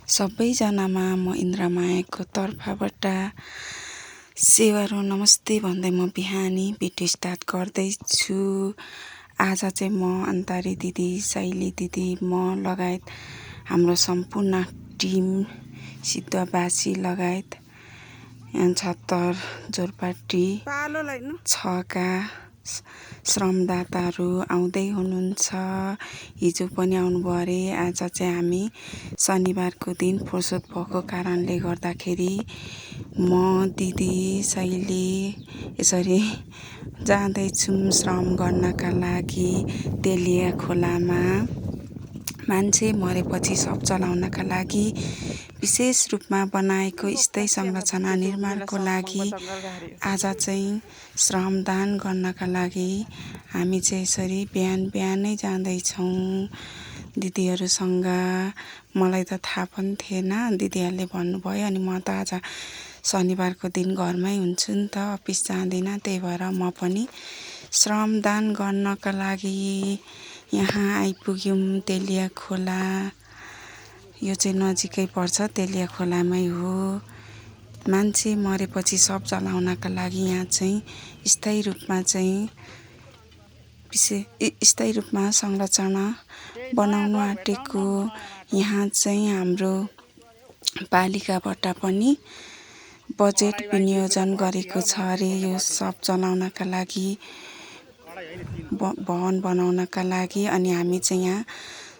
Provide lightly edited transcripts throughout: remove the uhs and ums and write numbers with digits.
सबैजनामा म इन्द्रमायाको तर्फबाट सेवारो नमस्ते भन्दै म बिहानी भिडियो स्टार्ट गर्दैछु। आज चाहिँ म अन्तारी दिदी, शैली दिदी, म लगायत हाम्रो सम्पूर्ण टिम सिद्धवासी लगायत छत्तर जोरपाटी छका श्रमदाताहरू आउँदै हुनुहुन्छ। हिजो पनि आउनुभयो अरे। आज चाहिँ हामी शनिबारको दिन फुर्सद भएको कारणले गर्दाखेरि म दिदी शैली यसरी जाँदैछौँ श्रम गर्नका लागि तेलिया खोलामा। मान्छे मरेपछि शव जलाउनका लागि विशेष रूपमा बनाएको स्थायी संरचना निर्माणको लागि आज चाहिँ श्रमदान गर्नका लागि हामी चाहिँ यसरी बिहानै जाँदैछौँ दिदीहरूसँग। मलाई त थाहा पनि थिएन, दिदीहरूले भन्नुभयो। अनि म त आज शनिबारको दिन घरमै हुन्छु नि त, अफिस जाँदिनँ। त्यही भएर म पनि श्रमदान गर्नका लागि यहाँ आइपुग्यौँ तेलिया खोला। यो चाहिँ नजिकै पर्छ, तेलिया खोलामै हो। मान्छे मरेपछि शव जलाउनका लागि यहाँ चाहिँ स्थायी रूपमा संरचना बनाउनु आँटेको। यहाँ चाहिँ हाम्रो पालिकाबाट पनि बजेट विनियोजन गरेको छ अरे यो शव जलाउनका लागि, भवन बनाउनका लागि। अनि हामी चाहिँ यहाँ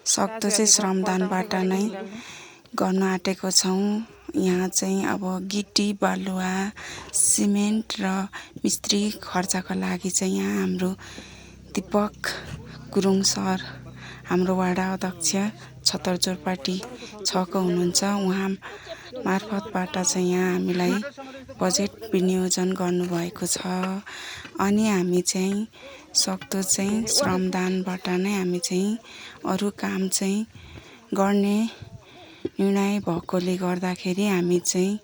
सक्दो चाहिँ श्रमदानबाट नै गर्न आँटेको छौँ। यहाँ चाहिँ अब गिटी बालुवा सिमेन्ट र मिस्त्री खर्चका लागि चाहिँ यहाँ हाम्रो दीपक गुरुङ सर, हाम्रो वडा अध्यक्ष छत्तर जोरपाटी छको हुनुहुन्छ। उहाँ मार्फतबाट चाहिँ यहाँ हामीलाई बजेट विनियोजन गर्नुभएको छ। अनि हामी चाहिँ सक्दो चाहिँ श्रमदानबाट नै हामी चाहिँ अरू काम चाहिँ गर्ने निर्णय भएकोले गर्दाखेरि हामी चाहिँ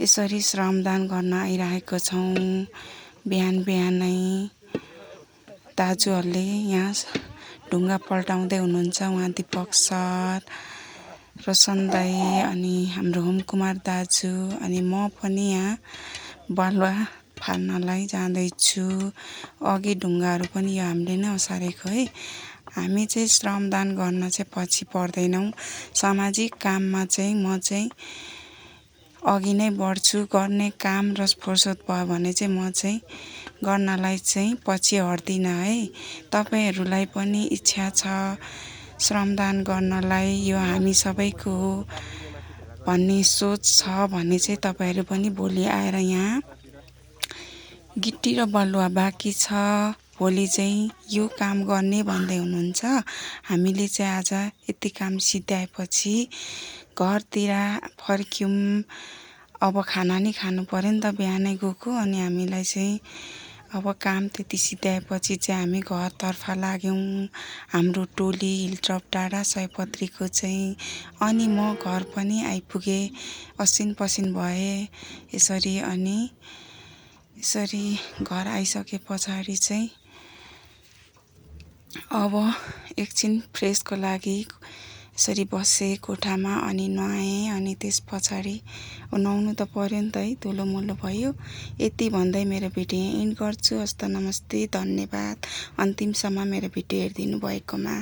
यसरी श्रमदान गर्न आइरहेको छौँ। बिहानै दाजुहरूले यहाँ ढुङ्गा पल्टाउँदै हुनुहुन्छ, उहाँ दीपक सर, रोशन दाई, अनि हाम्रो होमकुमार दाजु, अनि म पनि यहाँ बालुवा फाल्नलाई जाँदैछु। अघि ढुङ्गाहरू पनि यो हामीले नै ओसारेको है। हामी चाहिँ श्रमदान गर्न चाहिँ पछि पर्दैनौँ। सामाजिक काममा चाहिँ म चाहिँ अघि नै बढ्छु। गर्ने काम र फुर्सद भयो भने चाहिँ म चाहिँ गर्नलाई चाहिँ पछि हट्दिनँ है। तपाईँहरूलाई पनि इच्छा छ श्रमदान गर्नलाई, यो हामी सबैको हो भन्ने सोच छ भने चाहिँ तपाईँहरू पनि भोलि आएर यहाँ गिट्टी र बालुवा बाँकी छ, भोलि चाहिँ यो काम गर्ने भन्दै हुनुहुन्छ। हामीले चाहिँ आज यति काम सिद्ध्याएपछि घरतिर फर्क्यौँ। अब खाना नि खानु पर्यो नि त, बिहानै गएको। अनि हामीलाई चाहिँ अब काम त्यति सिद्ध्याएपछि चाहिँ हामी घरतर्फ लाग्यौँ। हाम्रो टोली हिलटप डाँडा सयपत्रीको चाहिँ। अनि म घर पनि आइपुगेँ, असिन पसिन भएँ यसरी। अनि यसरी घर आइसके पछाडि चाहिँ अब एकछिन फ्रेसको लागि यसरी बसेँ कोठामा। अनि नुहाएँ, अनि त्यस पछाडि नुहाउनु त पर्यो नि त है, धुलोमुलो भयो। यति भन्दै मेरो भिडियो एन्ड गर्छु। हस्त नमस्ते, धन्यवाद अन्तिमसम्म मेरो भिडियो हेरिदिनु भएकोमा।